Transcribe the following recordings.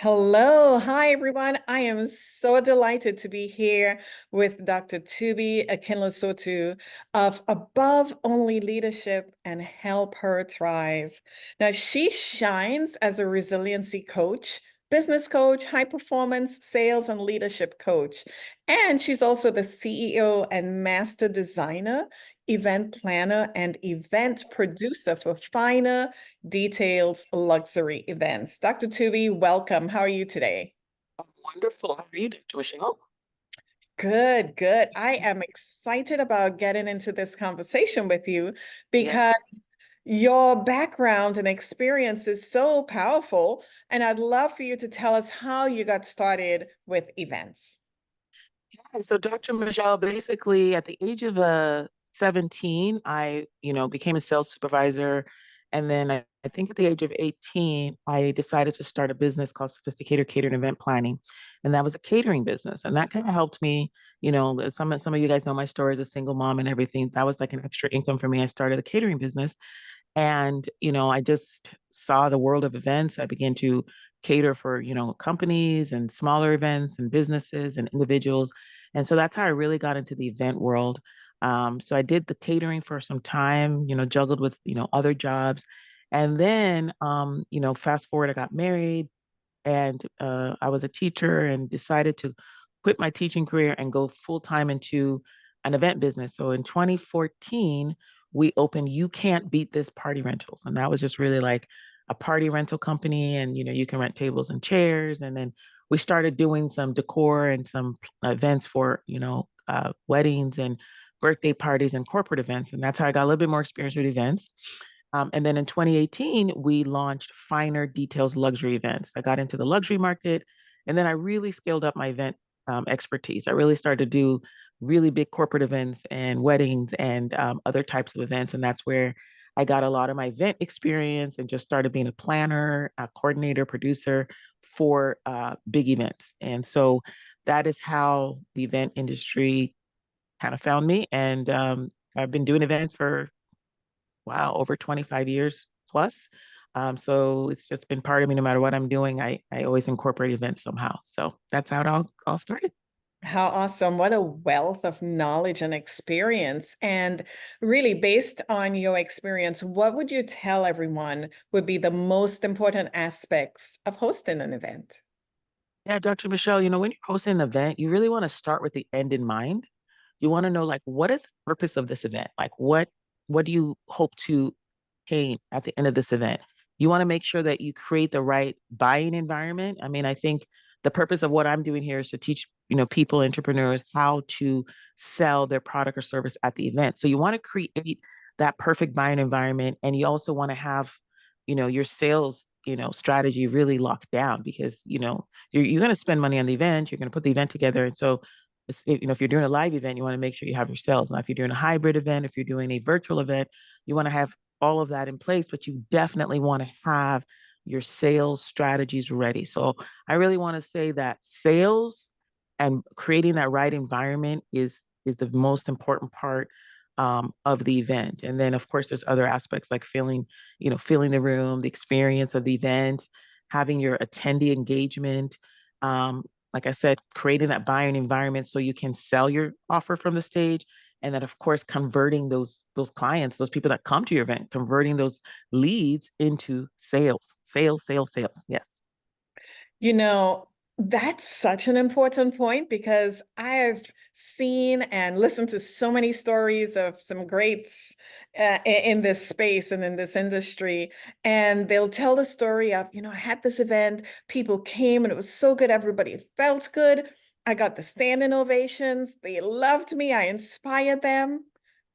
Hello. Hi, everyone. I am so delighted to be here with Dr. Tubi Akinlosotu of Above Only Leadership and Help Her Thrive. Now, she shines as a resiliency coach, business coach, high performance sales and leadership coach. And she's also the CEO and master designer, event planner, and event producer for Finer Details Luxury Events. Dr. Tubi, welcome. How are you today? Wonderful. How are you doing, Michelle? Good, good. I am excited about getting into this conversation with you because Yes. your background and experience is so powerful. And I'd love for you to tell us how you got started with events. Yeah. So, Dr. Michelle, basically at the age of 17, I became a sales supervisor. And then I think at the age of 18, I decided to start a business called Sophisticated Catering Event Planning. And that was a catering business. And that kind of helped me, some of you guys know my story as a single mom and everything. That was like an extra income for me. I started a catering business. And I just saw the world of events. I began to cater for companies and smaller events and businesses and individuals. And so that's how I really got into the event world. So I did the catering for some time, juggled with other jobs. And then fast forward, I got married and I was a teacher and decided to quit my teaching career and go full time into an event business. So in 2014, we opened You Can't Beat This Party Rentals. And that was just really like a party rental company. And you can rent tables and chairs. And then we started doing some decor and some events for weddings and birthday parties and corporate events. And that's how I got a little bit more experience with events. And then in 2018, we launched Finer Details Luxury Events. I got into the luxury market, and then I really scaled up my event expertise. I really started to do really big corporate events and weddings and other types of events. And that's where I got a lot of my event experience and just started being a planner, a coordinator, producer for big events. And so that is how the event industry kind of found me. And I've been doing events for wow, over 25 years plus. So it's just been part of me no matter what I'm doing. I always incorporate events somehow. So that's how it all started. How awesome. What a wealth of knowledge and experience. And really, based on your experience, what would you tell everyone would be the most important aspects of hosting an event? Yeah, Dr. Michelle, when you're hosting an event, you really want to start with the end in mind. You want to know like what is the purpose of this event? Like what do you hope to gain at the end of this event? You want to make sure that you create the right buying environment. I mean, I think the purpose of what I'm doing here is to teach people, entrepreneurs, how to sell their product or service at the event. So you want to create that perfect buying environment, and you also want to have your sales strategy really locked down because you're going to spend money on the event. You're going to put the event together, and so if you're doing a live event, you want to make sure you have your sales. Now, if you're doing a hybrid event, if you're doing a virtual event, you want to have all of that in place, but you definitely want to have your sales strategies ready. So I really want to say that sales and creating that right environment is the most important part of the event. And then of course there's other aspects like feeling the room, the experience of the event, having your attendee engagement. Like I said, creating that buying environment so you can sell your offer from the stage. And then of course converting those clients, those people that come to your event, converting those leads into sales, sales, sales, sales. Yes. You know, that's such an important point because I've seen and listened to so many stories of some greats in this space and in this industry. And they'll tell the story of, I had this event, people came and it was so good, everybody felt good. I got the standing ovations. They loved me. I inspired them.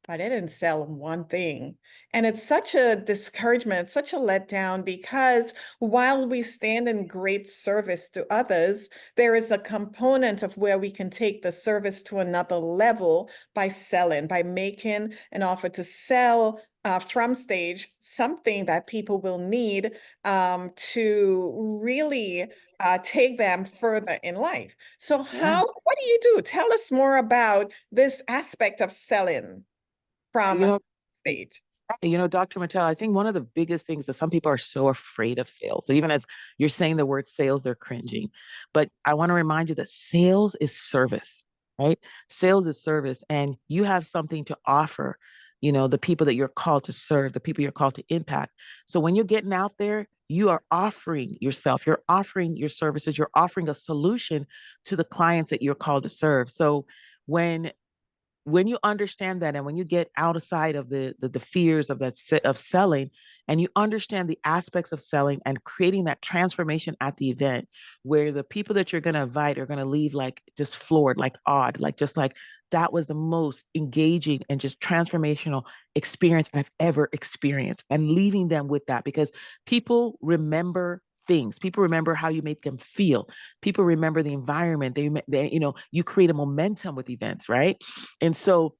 But I didn't sell one thing. And it's such a discouragement, it's such a letdown because while we stand in great service to others, there is a component of where we can take the service to another level by selling, by making an offer to sell from stage something that people will need to really take them further in life. So, Yeah. what do you do? Tell us more about this aspect of selling You from know, stage. Dr. Mattel, I think one of the biggest things is some people are so afraid of sales. So even as you're saying the word sales, they're cringing. But I want to remind you that sales is service, right? Sales is service, and you have something to offer, the people that you're called to serve, the people you're called to impact. So when you're getting out there, you are offering yourself, you're offering your services, you're offering a solution to the clients that you're called to serve. So when when you understand that, and when you get outside of the fears of of selling, and you understand the aspects of selling and creating that transformation at the event, where the people that you're going to invite are going to leave like just floored, like awed, like just like that was the most engaging and just transformational experience I've ever experienced, and leaving them with that, because people remember things. People remember how you make them feel. People remember the environment. You create a momentum with events, right? And so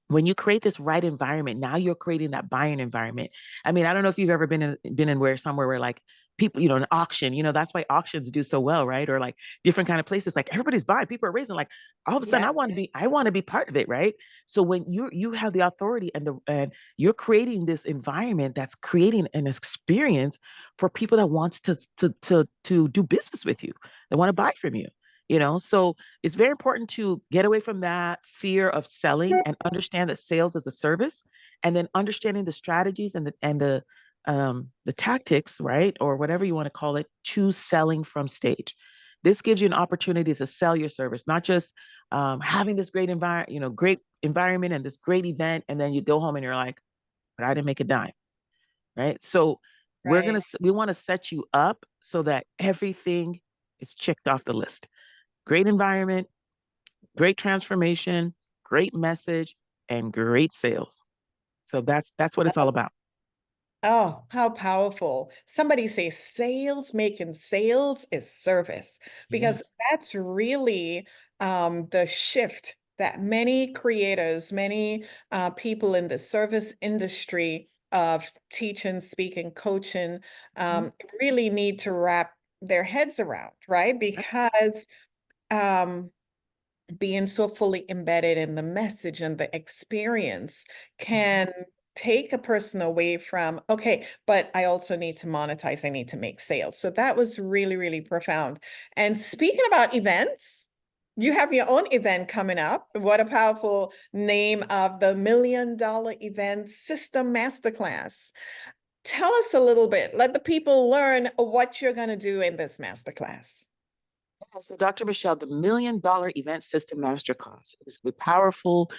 when you create this right environment, now you're creating that buying environment. I mean, I don't know if you've ever been in where somewhere where like people, an auction, that's why auctions do so well, right? Or like different kind of places, like everybody's buying, people are raising, like all of a sudden Yeah. I want to be part of it, right? So when you have the authority and you're creating this environment that's creating an experience for people that wants to do business with you, that want to buy from you. So it's very important to get away from that fear of selling and understand that sales is a service, and then understanding the strategies and the tactics, right? Or whatever you want to call it, choose selling from stage. This gives you an opportunity to sell your service, not just having this great environment, great environment and this great event, and then you go home and you're like, but I didn't make a dime, right? So Right. we want to set you up so that everything is checked off the list. Great environment, great transformation, great message, and great sales. So that's what it's all about. Oh, how powerful. Somebody say sales, making sales is service, because Yes. that's really the shift that many creators, many people in the service industry of teaching, speaking, coaching Mhm. really need to wrap their heads around, right? Because um, being so fully embedded in the message and the experience can take a person away from, okay, but I also need to monetize, I need to make sales. So that was really, really profound. And speaking about events, you have your own event coming up. What a powerful name of the $1 million event system masterclass. Tell us a little bit. Let the people learn what you're going to do in this masterclass. Yeah, so Dr. Michelle, the $1 million event system masterclass is a powerful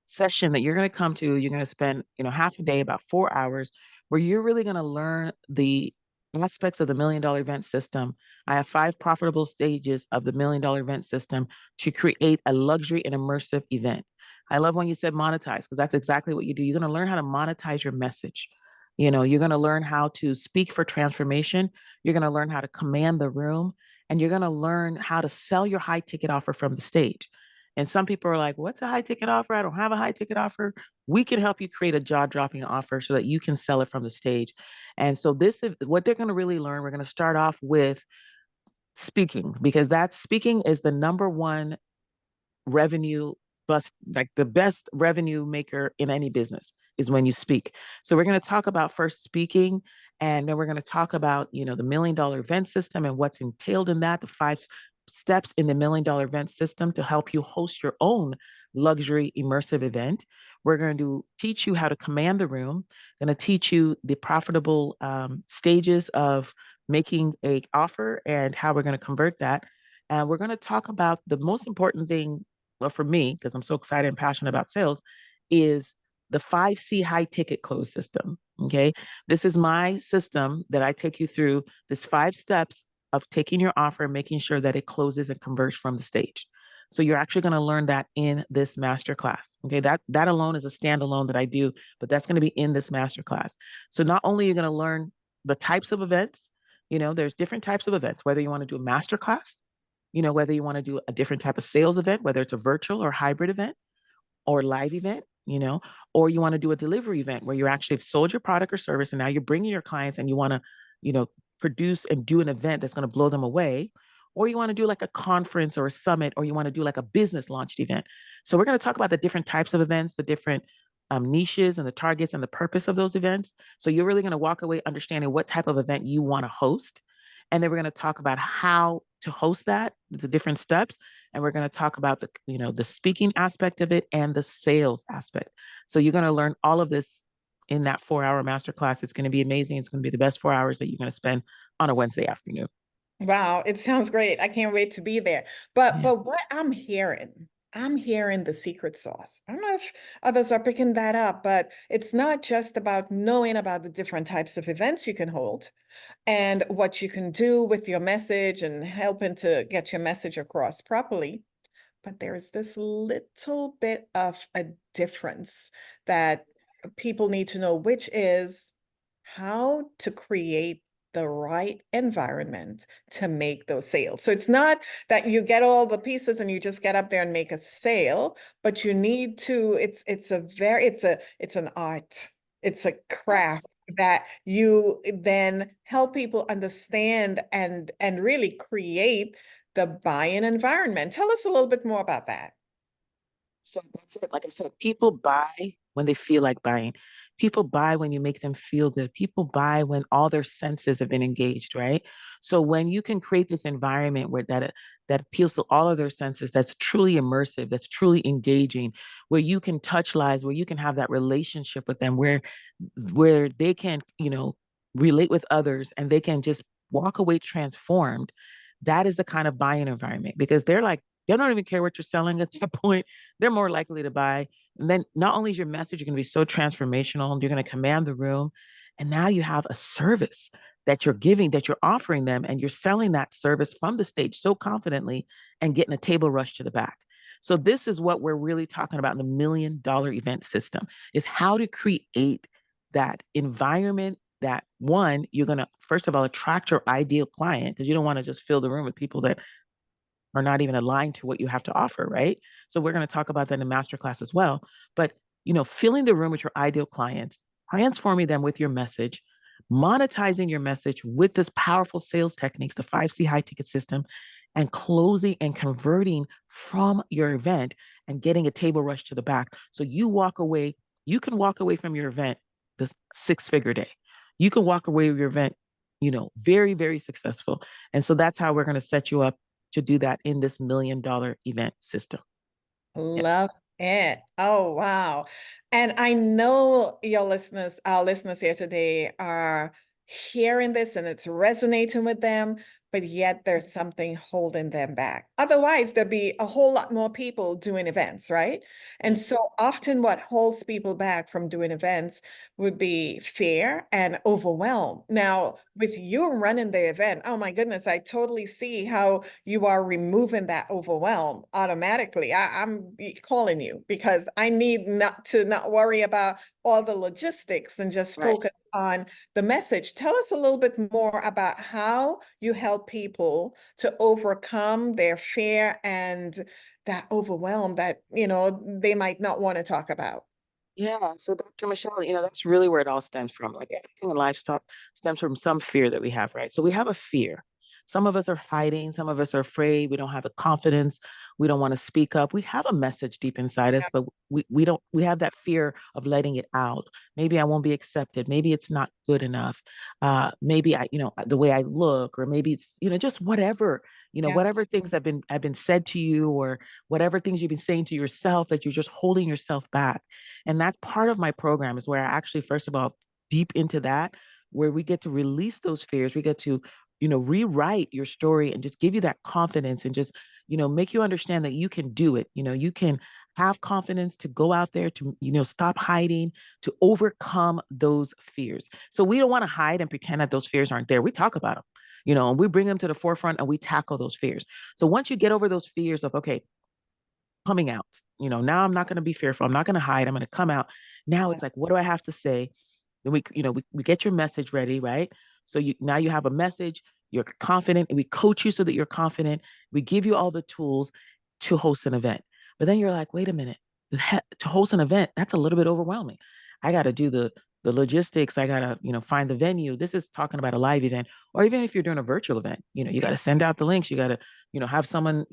session that you're going to come to. You're going to spend, half a day, about 4 hours, where you're really going to learn the aspects of the $1 million event system. I have 5 profitable stages of the $1 million event system to create a luxury and immersive event. I love when you said monetize, because that's exactly what you do. You're going to learn how to monetize your message. You're going to learn how to speak for transformation. You're going to learn how to command the room, and you're going to learn how to sell your high ticket offer from the stage. And some people are like, what's a high ticket offer? I don't have a high ticket offer. We can help you create a jaw dropping offer so that you can sell it from the stage. And so, this is what they're going to really learn. We're going to start off with speaking, because that speaking is the number one revenue bust, like the best revenue maker in any business is when you speak. So we're going to talk about first speaking, and then we're going to talk about, the $1 million event system and what's entailed in that, the 5 steps in the $1 million event system to help you host your own luxury immersive event. We're going to teach you how to command the room, going to teach you the profitable stages of making a offer and how we're going to convert that. And we're going to talk about the most important thing, well, for me, because I'm so excited and passionate about sales, is the 5C high ticket close system. Okay. This is my system that I take you through this 5 steps of taking your offer and making sure that it closes and converts from the stage. So you're actually going to learn that in this master class. Okay. That alone is a standalone that I do, but that's going to be in this master class. So not only are you going to learn the types of events, there's different types of events, whether you want to do a master class, whether you want to do a different type of sales event, whether it's a virtual or hybrid event or live event, or you want to do a delivery event where you actually have sold your product or service and now you're bringing your clients and you want to, you know, produce and do an event that's going to blow them away, or you want to do like a conference or a summit, or you want to do like a business launched event. So we're going to talk about the different types of events, the different niches and the targets and the purpose of those events. So you're really going to walk away understanding what type of event you want to host. And then we're going to talk about how to host that, the different steps. And we're going to talk about the speaking aspect of it and the sales aspect. So you're going to learn all of this in that 4 hour masterclass. It's going to be amazing. It's going to be the best 4 hours that you're going to spend on a Wednesday afternoon. Wow, it sounds great. I can't wait to be there. Yeah. But what I'm hearing the secret sauce. I don't know if others are picking that up, but it's not just about knowing about the different types of events you can hold and what you can do with your message and helping to get your message across properly. But there's this little bit of a difference that people need to know, which is how to create the right environment to make those sales. So it's not that you get all the pieces and you just get up there and make a sale, but you need to, it's an art. It's a craft that you then help people understand and really create the buy-in environment. Tell us a little bit more about that. So that's it. Like I said, people buy when they feel like buying. People buy when you make them feel good. People buy when all their senses have been engaged, right? So when you can create this environment where that appeals to all of their senses, that's truly immersive, that's truly engaging, where you can touch lives, where you can have that relationship with them, where they can, relate with others and they can just walk away transformed. That is the kind of buying environment because they don't even care what you're selling at that point. They're more likely to buy. And then not only is your message going to be so transformational, you're going to command the room. And now you have a service that you're giving, that you're offering them, and you're selling that service from the stage so confidently and getting a table rush to the back. So this is what we're really talking about in the $1 million event system is how to create that environment that one, you're going to, first of all, attract your ideal client because you don't want to just fill the room with people that are not even aligned to what you have to offer, right? So we're going to talk about that in masterclass as well. But filling the room with your ideal clients, transforming them with your message, monetizing your message with this powerful sales techniques, the 5C high ticket system, and closing and converting from your event and getting a table rush to the back. So you can walk away from your event this 6-figure day. You can walk away with your event, very, very successful. And so that's how we're going to set you up to do that in this $1 million event system. Yes. Love it. Oh, wow. And I know our listeners here today are hearing this and it's resonating with them, but yet there's something holding them back. Otherwise, there'd be a whole lot more people doing events, right? And Mm. so often what holds people back from doing events would be fear and overwhelm. Now, with you running the event, oh my goodness, I totally see how you are removing that overwhelm automatically. I'm calling you because I need not worry about all the logistics and just Right. focus on the message. Tell us a little bit more about how you help people to overcome their fear and that overwhelm that, they might not want to talk about. Yeah. So Dr. Michelle, that's really where it all stems from. Like everything in livestock stems from some fear that we have, right? So we have a fear. Some of us are hiding, some of us are afraid, we don't have the confidence, we don't want to speak up. We have a message deep inside us, but we have that fear of letting it out. Maybe I won't be accepted, maybe it's not good enough. Maybe the way I look, or maybe it's, just Yeah. whatever things have been said to you, or whatever things you've been saying to yourself that you're just holding yourself back. And that's part of my program is where I actually, first of all, deep into that, where we get to release those fears. We get to, rewrite your story and just give you that confidence and just, make you understand that you can do it. You can have confidence to go out there to, stop hiding, to overcome those fears. So we don't want to hide and pretend that those fears aren't there. We talk about them, and we bring them to the forefront and we tackle those fears. So once you get over those fears of, okay, coming out. Now I'm not going to be fearful. I'm not going to hide. I'm going to come out. Now Yeah. it's like, what do I have to say? Then we get your message ready, right? So now you have a message, you're confident, and we coach you so that you're confident. We give you all the tools to host an event. But then you're like, wait a minute, to host an event, that's a little bit overwhelming. I got to do the logistics, I gotta, find the venue. This is talking about a live event, or even if you're doing a virtual event, you got to send out the links. You got to, have someone,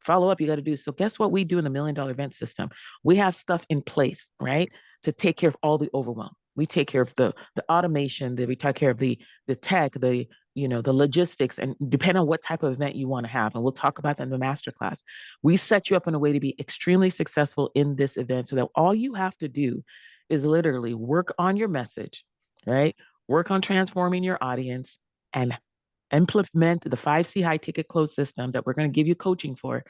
follow up. You got to do. So guess what we do in the $1 million event system? We have stuff in place, right, to take care of all the overwhelm. We take care of the automation. We take care of the tech, the logistics, and depending on what type of event you want to have. And we'll talk about that in the masterclass. We set you up in a way to be extremely successful in this event so that all you have to do is literally work on your message, right? Work on transforming your audience and implement the 5C high ticket close system that we're going to give you coaching for,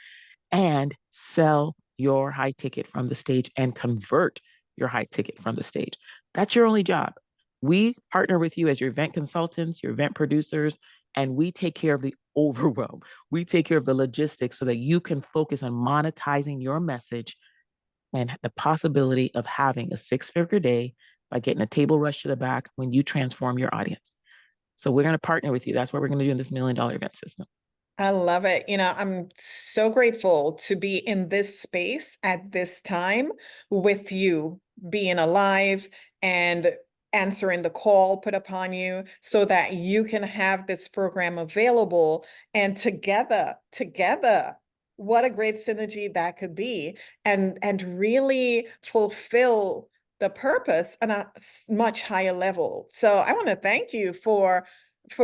and sell your high ticket from the stage and convert your high ticket from the stage. That's your only job. We partner with you as your event consultants, your event producers, and we take care of the overwhelm. We take care of the logistics so that you can focus on monetizing your message and the possibility of having a 6-figure day by getting a table rush to the back when you transform your audience. So we're going to partner with you. That's what we're going to do in this $1 million event system. I love it. I'm so grateful to be in this space at this time with you, being alive and answering the call put upon you so that you can have this program available. And together, what a great synergy that could be, and really fulfill the purpose on a much higher level. So I want to thank you for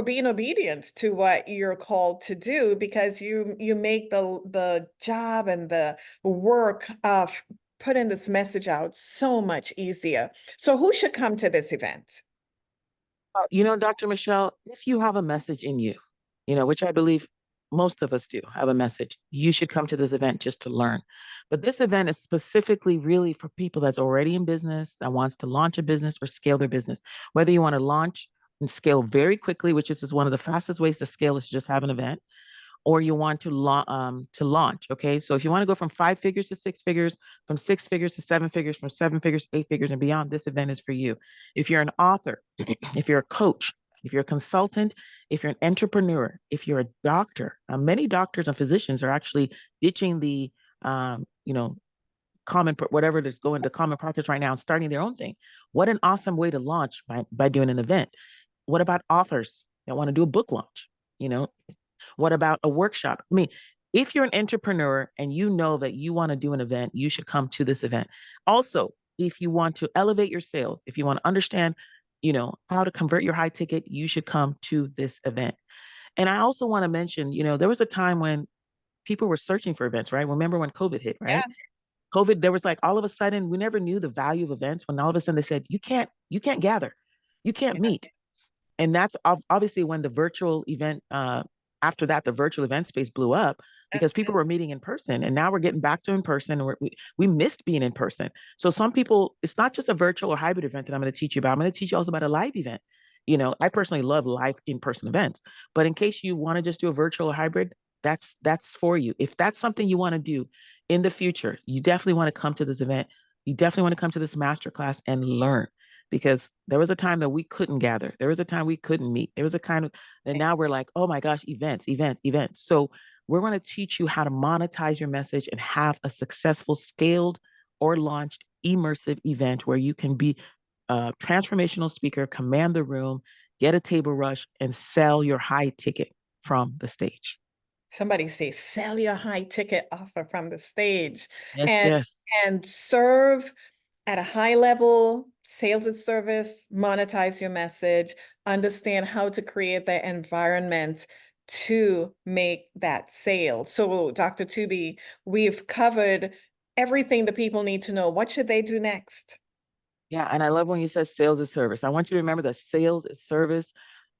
being obedient to what you're called to do, because you make the job and the work of putting this message out so much easier. So who should come to this event? Dr. Michelle, if you have a message in you, which I believe most of us do have a message, you should come to this event just to learn. But this event is specifically really for people that's already in business, that wants to launch a business or scale their business. Whether you want to launch and scale very quickly, which is one of the fastest ways to scale is to just have an event, or you want to launch. Okay, so if you want to go from 5 figures to 6 figures, from 6 figures to 7 figures, from 7 figures to 8 figures and beyond, this event is for you. If you're an author, if you're a coach, if you're a consultant, if you're an entrepreneur, if you're a doctor, many doctors and physicians are actually ditching the common whatever it is, going to common practice right now and starting their own thing. What an awesome way to launch by doing an event. What about authors that want to do a book launch? You know, what about a workshop? I mean, if you're an entrepreneur and you know that you want to do an event, you should come to this event. Also, if you want to elevate your sales, if you want to understand, how to convert your high ticket, you should come to this event. And I also want to mention, there was a time when people were searching for events, right? Remember when COVID hit, right? Yes. COVID, there was like all of a sudden, we never knew the value of events when all of a sudden they said, you can't gather, you can't meet. And that's obviously when the virtual event after that the virtual event space blew up because people were meeting in person, and now we're getting back to in person, and we missed being in person. So some people, it's not just a virtual or hybrid event that I'm going to teach you about. I'm going to teach you also about a live event. I personally love live in-person events, but in case you want to just do a virtual or hybrid, that's for you. If that's something you want to do in the future, you definitely want to come to this event. You definitely want to come to this masterclass and learn, because there was a time that we couldn't gather. There was a time we couldn't meet. There was a kind of, and now we're like, oh my gosh, events, events, events. So we're going to teach you how to monetize your message and have a successful scaled or launched immersive event where you can be a transformational speaker, command the room, get a table rush, and sell your high ticket from the stage. Somebody say, sell your high ticket offer from the stage, Yes, and yes. serve at a high level, sales and service, monetize your message, understand how to create the environment to make that sale. So, Dr. Tubi, we've covered everything the people need to know. What should they do next? Yeah. And I love when you said sales is service. I want you to remember that sales is service.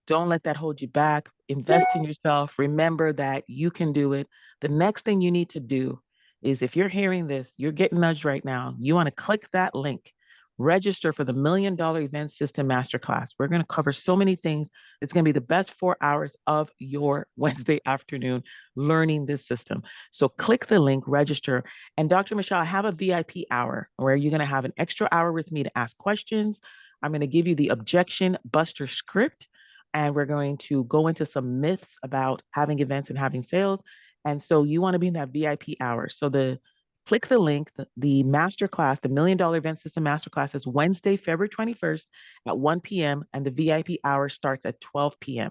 Don't let that hold you back. Invest in yourself. Remember that you can do it. The next thing you need to do is, if you're hearing this, you're getting nudged right now. You want to click that link, register for the $1 million Event System Masterclass. We're going to cover so many things. It's going to be the best 4 hours of your Wednesday afternoon learning this system. So click the link, register. And Dr. Michelle, I have a VIP hour where you're going to have an extra hour with me to ask questions. I'm going to give you the objection buster script, and we're going to go into some myths about having events and having sales. And so you want to be in that VIP hour. So the Click the link. The masterclass, the Million Dollar Event System Masterclass, is Wednesday, February 21st at 1 p.m. and the VIP hour starts at 12 p.m.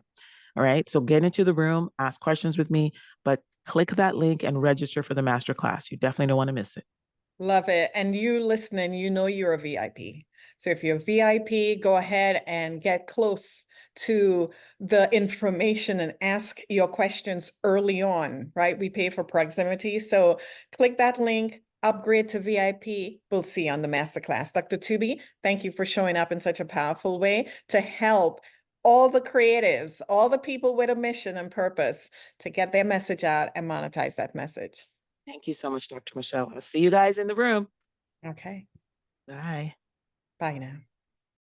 All right. So get into the room, ask questions with me, but click that link and register for the masterclass. You definitely don't want to miss it. Love it. And you listening, you know you're a VIP. So if you're a VIP, go ahead and get close to the information and ask your questions early on, right? We pay for proximity. So click that link, upgrade to VIP. We'll see you on the masterclass. Dr. Tubi, thank you for showing up in such a powerful way to help all the creatives, all the people with a mission and purpose to get their message out and monetize that message. Thank you so much, Dr. Michelle. I'll see you guys in the room. Okay. Bye. Bye now.